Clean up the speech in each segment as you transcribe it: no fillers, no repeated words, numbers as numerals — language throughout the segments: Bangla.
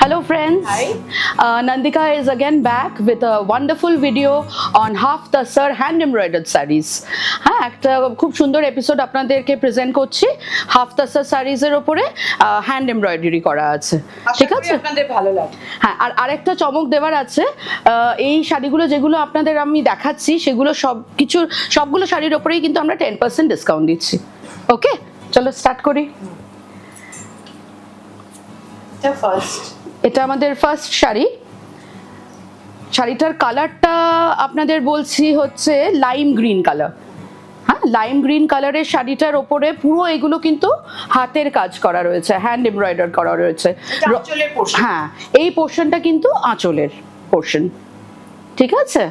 Hello friends. Hi. Nandika is again back with a wonderful video on half the sir hand embroidered sarees. হ্যাঁ, একটা খুব সুন্দর এপিসোড আপনাদেরকে প্রেজেন্ট করছি। হাফ দ্য সার সারিজ এর উপরে হ্যান্ড এমব্রয়ডারি করা আছে, ঠিক আছে? আপনাদের ভালো লাগে। হ্যাঁ, আর আরেকটা চমক দেওয়ার আছে। এই শাড়িগুলো যেগুলো আপনাদের আমি দেখাচ্ছি সেগুলো সবগুলো শাড়ির উপরেই কিন্তু আমরা 10% ডিসকাউন্ট দিচ্ছি। ওকে, চলো স্টার্ট করি। এটা আমাদের ফার্স্ট শাড়ি। শাড়িটার কালারটা আপনাদের বলছি হচ্ছে লাইম গ্রিন কালার। হ্যাঁ, লাইম গ্রিন কালারের শাড়িটার ওপরে পুরো এগুলো কিন্তু হাতের কাজ করা রয়েছে, হ্যান্ড এমব্রয়ডার করা রয়েছে। হ্যাঁ, এই পোর্শনটা কিন্তু আঁচলের পোর্শন, ঠিক আছে?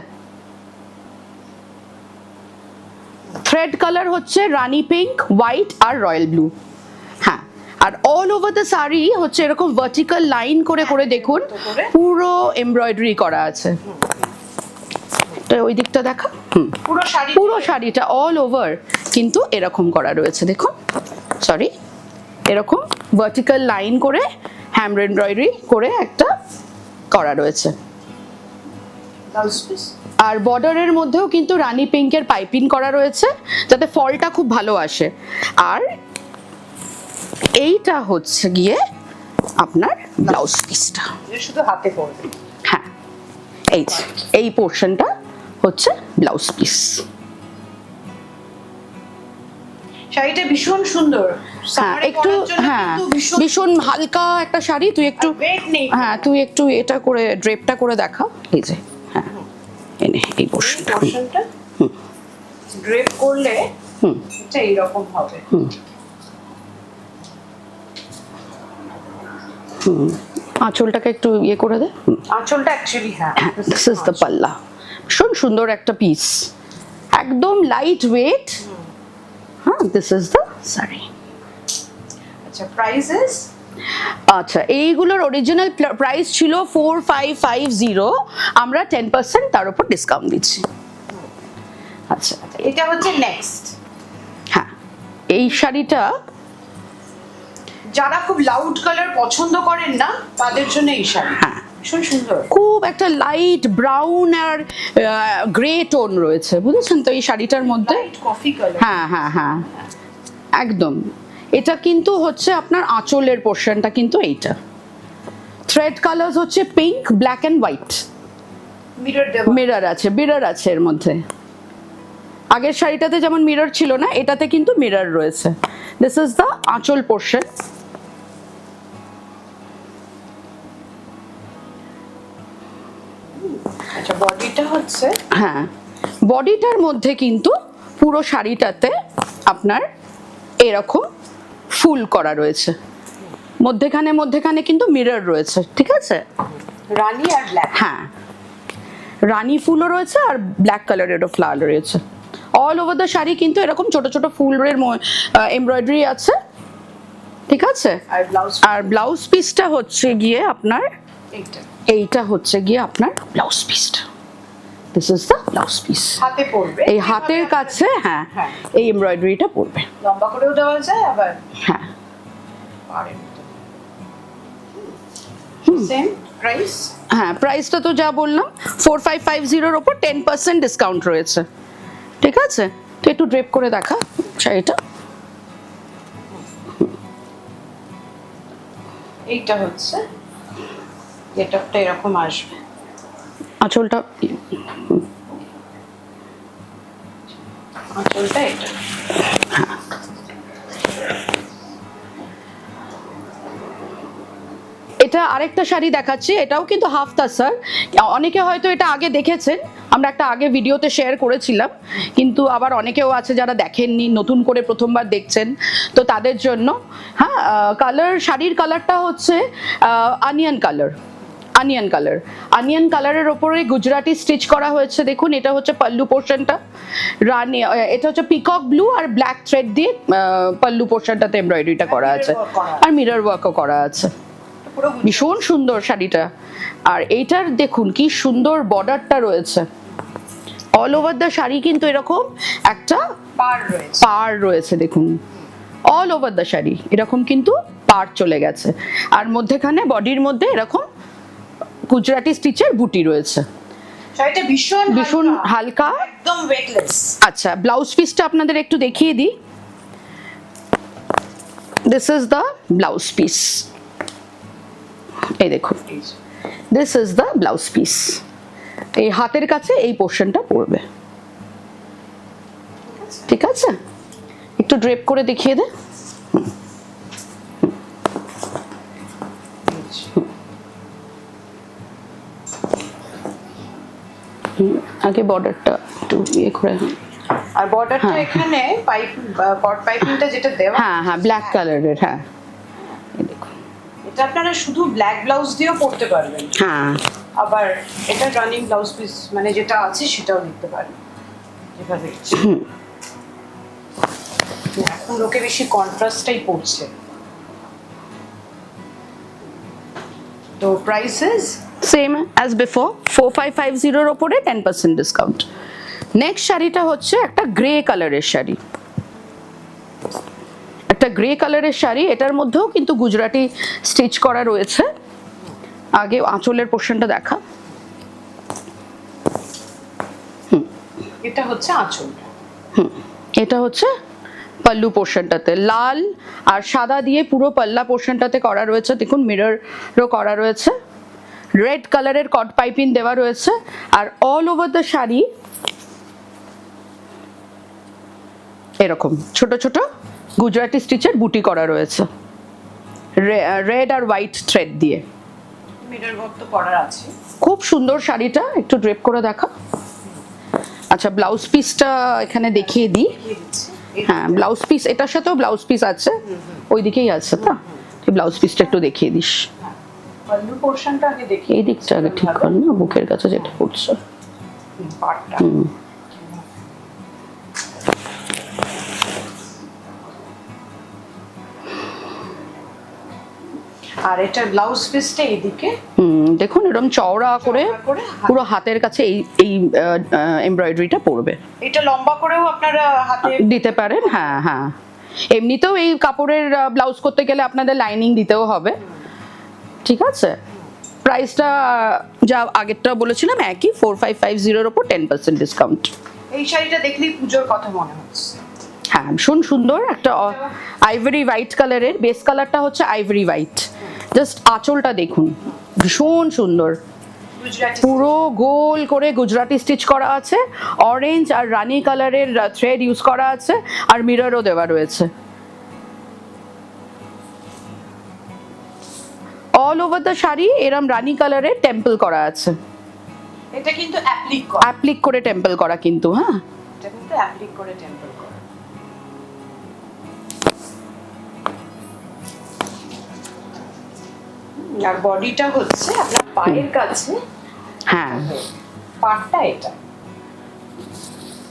থ্রেড কালার হচ্ছে রানি পিঙ্ক, হোয়াইট আর রয়্যাল ব্লু। হ্যাঁ, আর অল ওভার দ্য শাড়ি হচ্ছে এরকম ভার্টিক্যাল লাইন করে করে দেখুন পুরো এমব্রয়ডারি করা আছে। তো ওই দিকটা দেখা, পুরো শাড়িটা অল ওভার কিন্তু এরকম করা রয়েছে, দেখুন। সরি, এরকম ভার্টিক্যাল লাইন করে হ্যান্ড এমব্রয়ডারি করে একটা করা রয়েছে। আর বর্ডারের মধ্যেও কিন্তু রানী পিঙ্কের পাইপিং করা রয়েছে যাতে ফলটা খুব ভালো আসে। আর এইটা হচ্ছে গিয়ে আপনার ব্লাউজ পিসটা, শুধু হাতে পরবে। হ্যাঁ, এই পোর্শনটা হচ্ছে ব্লাউজ পিস। শাড়িটা ভীষণ সুন্দর। হ্যাঁ, একটু হ্যাঁ ভীষণ হালকা একটা শাড়ি। তুই একটু হ্যাঁ তুই একটু এটা করে ড্রেপটা করে দেখা। এই যে হ্যাঁ, এনে এই পোর্শনটা ড্রেপ করলে এটা এইরকম হবে। আঁচলটাকে একটু ইয়ে করে দে। আঁচলটা অ্যাকচুয়ালি হ্যাঁ, দিস ইজ দ্য পাল্লা। ভীষণ সুন্দর একটা পিস, একদম লাইট ওয়েট। হ্যাঁ, দিস ইজ দ্য শাড়ি। আচ্ছা, প্রাইসেস? আচ্ছা, এইগুলোর অরিজিনাল প্রাইস ছিল 4550, আমরা 10% তার উপর ডিসকাউন্ট দিচ্ছি। আচ্ছা, এটা হচ্ছে নেক্সট। হ্যাঁ, এই শাড়িটা যারা খুব লাউড কালার পছন্দ করেন না তাদের জন্য এই শাড়ি। হ্যাঁ, ভীষণ সুন্দর। খুব একটা লাইট ব্রাউন আর গ্রে টোন রয়েছে, বুঝেছেন তো এই শাড়িটার মধ্যে? Coffee colour. হ্যাঁ হ্যাঁ হ্যাঁ, একদম। এটা কিন্তু হচ্ছে আপনার আঁচলের পোর্শনটা কিন্তু এইটা। থ্রেড কালার্স হচ্ছে pink, black and white. Mirror আছে এর মধ্যে। আগের শাড়িটাতে যেমন মিরর ছিল না, এটাতে কিন্তু মিরর রয়েছে। দিস ইজ দ্য আঁচল পোর্শন। আচ্ছা, বডিটা হচ্ছে হ্যাঁ, বডিটার মধ্যে কিন্তু পুরো শাড়িটাতে আপনার এরকম ফুল করা রয়েছে, মধ্যেখানে কিন্তু মিরর রয়েছে, ঠিক আছে? রানী আর ব্ল্যাক। হ্যাঁ, রানী ফুলও রয়েছে আর ব্ল্যাক কালারেরও ফ্লাওয়ার রয়েছে। অল ওভার দ্য শাড়ি কিন্তু এরকম ছোট ছোট ফুলের এমব্রয়ডারি আছে, ঠিক আছে? আর ব্লাউজ পিসটা হচ্ছে গিয়ে আপনার এইটা হচ্ছে গিয়ে আপনার ব্লাউজ পিসটা। This is the blouse piece. হাতে পরবে, এই হাতের কাছে হ্যাঁ এই এমব্রয়ডারিটা পড়বে। লম্বা করেও দেওয়া যায় আবার। হ্যাঁ, সেম প্রাইস। হ্যাঁ, প্রাইসটা তো যা বললাম 4550 এর উপর 10% ডিসকাউন্ট রয়েছে, ঠিক আছে? তো একটু ড্রেপ করে দেখা শাড়িটা। এইটা হচ্ছে গেটআপটা এরকম আসবে। আঁচলটা আঁচলটা এটা। এটা আরেকটা শাড়ি দেখাচ্ছি, এটাও কিন্তু হাফ তাসার। অনেকে হয়তো এটা আগে দেখেছেন, আমরা একটা আগে ভিডিওতে শেয়ার করেছিলাম, কিন্তু আবার অনেকেও আছে যারা দেখেননি, নতুন করে প্রথমবার দেখছেন, তো তাদের জন্য। হ্যাঁ, শাড়ির কালারটা হচ্ছে আনিয়ন কালারের ওপরে গুজরাটি স্টিচ করা হয়েছে, দেখুন। এটা হচ্ছে পাল্লু পোর্শনটা, রানী। এটা হচ্ছে পিকক ব্লু আর ব্ল্যাক থ্রেড দিয়ে পাল্লু পোর্শনটাতে এমব্রয়ডারিটা করা আছে, আর মিরর ওয়ার্কও করা আছে। ভীষণ সুন্দর শাড়িটা। আর এইটার দেখুন কি সুন্দর বর্ডারটা রয়েছে। অল ওভার দ্য শাড়ি কিন্তু এরকম একটা পার রয়েছে, দেখুন। অল ওভার দ্য শাড়ি এরকম কিন্তু পার চলে গেছে, আর মধ্যেখানে বডির মধ্যে এরকম গুজরাটি স্টিচের বুটি রয়েছে। শাড়িটা ভীষণ ভীষণ হালকা, একদম ওয়েটলেস। আচ্ছা ব্লাউজ পিসটা আপনাদের একটু দেখিয়ে দিই। This is the blouse piece, এই দেখুন this is the blouse piece. এই হাতের কাছে এই পোর্শনটা পড়বে, ঠিক আছে? একটু ড্রেপ করে দেখিয়ে দে। আগে বর্ডারটা একটু ইয়ে করে, আর বর্ডারটা হ্যাঁ। এখানে পাইপ কট পাইপিংটা যেটা দেওয়া, হ্যাঁ হ্যাঁ ব্ল্যাক কালারের, হ্যাঁ এই দেখুন। এটা আপনারা শুধু ব্ল্যাক ব্লাউজ দিয়েও পরতে পারবেন, হ্যাঁ আবার এটা রানিং ব্লাউজ পিস মানে যেটা আছে সেটাও নিতে পারেন যেভাবে ইচ্ছে। এখন লোকে বেশি কন্ট্রাস্টটাই পড়ছে। তো প্রাইসেস সেম অ্যাজ বিফোর, 4550 ওপরে 10% ডিসকাউন্ট। নেক্সট শাড়িটা হচ্ছে একটা গ্রে কালারের শাড়ি, একটা গ্রে কালারের শাড়ি, এটার মধ্যেও কিন্তু গুজরাটি স্টিচ করা রয়েছে। আগে আঁচলের পোর্শনটা দেখা। এটা হচ্ছে আঁচল, এটা হচ্ছে পাল্লু পোর্শনটাতে লাল আর সাদা দিয়ে পুরো পাল্লা পোর্শনটাতে করা রয়েছে, দেখুন মিররও করা রয়েছে, রেড কালারের কট পাইপিং দেওয়া রয়েছে। আর অল ওভার দ্য শাড়ি এরকম ছোট ছোট গুজরাটি স্টিচের বুটি করা রয়েছে, রেড আর হোয়াইট থ্রেড দিয়ে। মিরর ওয়ার্ক তো করার আছে। খুব সুন্দর শাড়িটা, একটু ড্রেপ করে দেখা। আচ্ছা ব্লাউজ পিসটা এখানে দেখিয়ে দিই। দেখিয়ে দিচ্ছি। হ্যাঁ ব্লাউজ পিস, এটার সাথেও ব্লাউজ পিস আছে, ওই দিকেই আছে তো, ব্লাউজ পিসটা একটু দেখিয়ে দিস। পাল্লু পোরশনটা আগে দেখি, এই দিকটা আগে ঠিক কর না, বুকের কাছে যেটা পড়ছে। পাটটা আর এটা ব্লাউজ পিসটা এইদিকে দেখুন এরকম চওড়া করে করে পুরো হাতের কাছে এই এই এমব্রয়ডারিটা পড়বে। এটা লম্বা করেও আপনারা হাতে দিতে পারেন, হ্যাঁ হ্যাঁ। এমনিতেও এই কাপড়ের ব্লাউজ করতে গেলে আপনাদের লাইনিং দিতেও হবে, ঠিক আছে? প্রাইসটা যা আগেরটা বলেছিলাম একই, 4550 ওপর 10% ডিসকাউন্ট। এই শাড়িটা দেখলেই পুজোর কথা মনে হচ্ছে। হ্যাঁ ভীষণ সুন্দর, একটা আইভরি হোয়াইট কালারের, বেস কালারটা হচ্ছে আইভরি হোয়াইট। জাস্ট আঁচলটা দেখুন, ভীষণ সুন্দর, গুজরাটি পুরো গোল করে গুজরাটি স্টিচ করা আছে, অরেঞ্জ আর রানী কালারের থ্রেড ইউজ করা আছে, আর মিররও দেওয়া রয়েছে। অল ওভার দ্য শাড়ি এরম রানী কালারের টেম্পল করা আছে, এটা কিন্তু অ্যাপ্লিক করা, অ্যাপ্লিক করে টেম্পল করা কিন্তু, হ্যাঁ এটা কিন্তু অ্যাপ্লিক করে টেম্পল করা। আর বডিটা হচ্ছে আপনার পায়ের কাছে, হ্যাঁ পাটটা এটা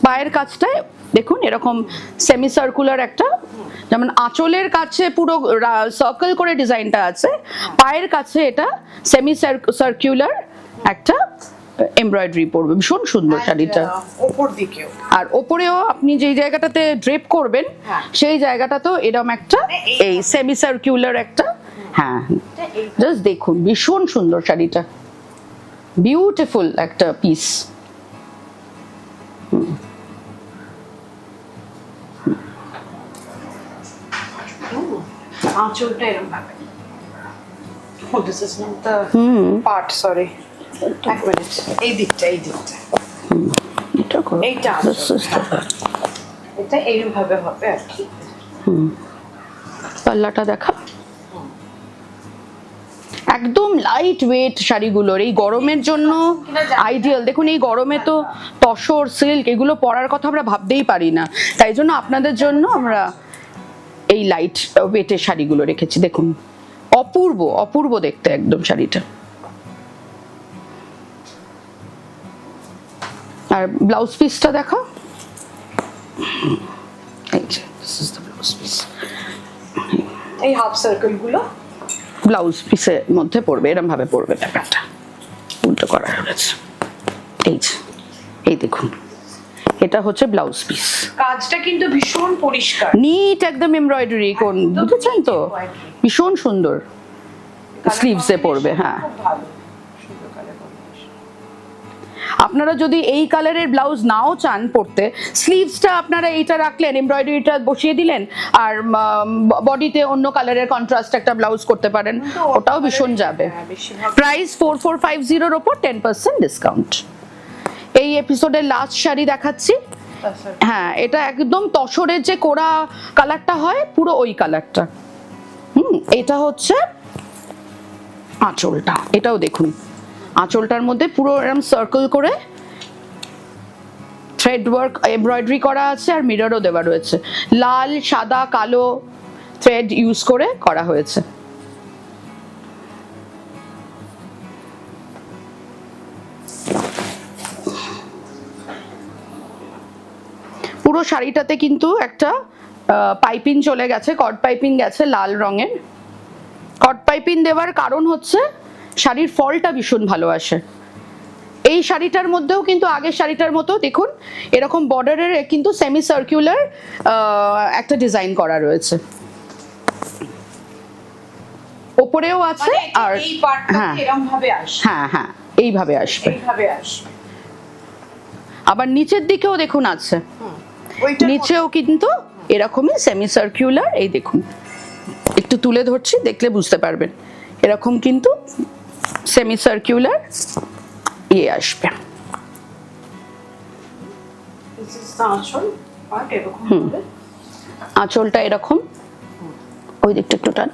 পায়ের কাছটায় দেখুন এরকম সেমি সার্কুলার একটা, যেমন আঁচলের কাছে পুরো সার্কেল করে ডিজাইনটা আছে, পায়ের কাছে এটা সেমি সার্কুলার একটা এমব্রয়ডারি পড়বে, ভীষণ সুন্দর শাড়িটা। ওপর দিকেও আর ওপরেও আপনি যেই জায়গাটাতে ড্রেপ করবেন হ্যাঁ। সেই জায়গাটাতেও এরকম একটা এই সেমি সার্কুলার একটা, হ্যাঁ জাস্ট দেখুন ভীষণ সুন্দর শাড়িটা, বিউটিফুল একটা পিস। আঁচলটা এরকম ভাবে। Oh, this is not the part, sorry. এক মিনিট, এই দিকটা এটা করো, এইটা This is the- এটা এইরকম ভাবে হবে আর কি। পাল্লাটা দেখা, একদম লাইট ওয়েট শাড়িগুলোর, এই গরমের জন্য আইডিয়াল। দেখুন এই গরমে তো তসর সিল্ক এগুলো পরার কথা আমরা ভাবতেই পারি না, তাই জন্য আপনাদের জন্য আমরা এই লাইট ওয়েটের শাড়িগুলো রেখেছি। দেখুন অপূর্ব অপূর্ব দেখতে একদম শাড়িটা। আর ব্লাউজ পিসটা দেখা, এই যে this is the blouse piece। এই হাফ সার্কেল গুলো ব্লাউজ পিসের মধ্যে পড়বে, এরম ভাবে পড়বে, ব্যাপারটা উল্টো করা রয়েছে। এই যে এই দেখুন এটা হচ্ছে ব্লাউজ পিস, কাজটা কিন্তু ভীষণ পরিষ্কার, নিট একদম এমব্রয়ডারি কোন, বুঝেছেন তো? ভীষণ সুন্দর স্লিভসে পড়বে, হ্যাঁ খুব ভালো। সুন্দর কালার কম্বিনেশন। আপনারা যদি এই কালারের ব্লাউজ নাও চান পরতে, স্লিভসটা আপনারা এইটা রাখলেন, এমব্রয়ডারিটা বসিয়ে দিলেন, আর বডিতে অন্য কালারের কন্ট্রাস্ট একটা ব্লাউজ করতে পারেন, ওটাও ভীষণ যাবে। প্রাইস 4450 ওপর 10% ডিসকাউন্ট। এই এপিসোডের লাস্ট শাড়ি দেখাচ্ছি। হ্যাঁ, এটা একদম তসরের যে কোরা কালারটা হয়, পুরো ওই কালারটা। এটা হচ্ছে আঁচলটা, এটাও দেখুন, আঁচলটার মধ্যে পুরো এরকম সার্কেল করে থ্রেড ওয়ার্ক এমব্রয়ডারি করা আছে, আর মিররও দেওয়া রয়েছে। লাল, সাদা, কালো থ্রেড ইউজ করে করা হয়েছে। পুরো শাড়িটাতে কিন্তু একটা পাইপিং চলে গেছে, কট পাইপিং গেছে লাল রঙের। কট পাইপিং দেওয়ার কারণ হচ্ছে শাড়ির ফলটা ভীষণ ভালো আসে। এই শাড়িটার মধ্যেও কিন্তু আগের শাড়িটার মতো দেখুন এরকম বর্ডারের কিন্তু সেমি সার্কুলার একটা ডিজাইন করা রয়েছে, ওপরেও আছে। আর এই পার্টটা এরকম ভাবে আসে। হ্যাঁ হ্যাঁ, এইভাবে আসবে, এইভাবে আসবে। আবার নিচের দিকেও দেখুন আছে, ওইটা নিচেও কিন্তু এরকমই সেমি সার্কুলার। এই দেখুন, একটু তুলে ধরছি, দেখলে বুঝতে পারবেন। এরকম কিন্তু সেমি সার্কুলার ইয়ে আসবে। this is the আঁচল পার্ট এরকম হবে। আঁচলটা এরকম, ওই দিকটা একটু টান।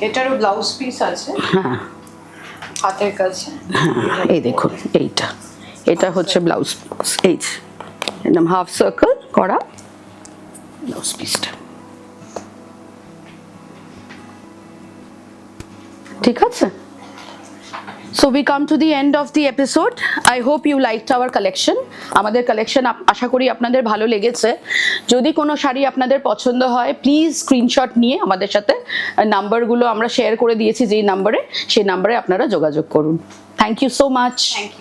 এটারও ব্লাউজ পিস আছে হ্যাঁ হাতের কাছে। হ্যাঁ, এই দেখুন, এইটা এটা হচ্ছে ব্লাউজ পিস, এই যে একদম হাফ সার্কেল করা ব্লাউজ পিসটা। ঠিক আছে? So we come to the end of the episode. I hope you liked our collection. আমাদের কালেকশন আশা করি আপনাদের ভালো লেগেছে। যদি কোনো শাড়ি আপনাদের পছন্দ হয়, প্লিজ স্ক্রিনশট নিয়ে আমাদের সাথে নাম্বারগুলো আমরা শেয়ার করে দিয়েছি, যেই নাম্বারে, সেই নাম্বারে আপনারা যোগাযোগ করুন। Thank you so much.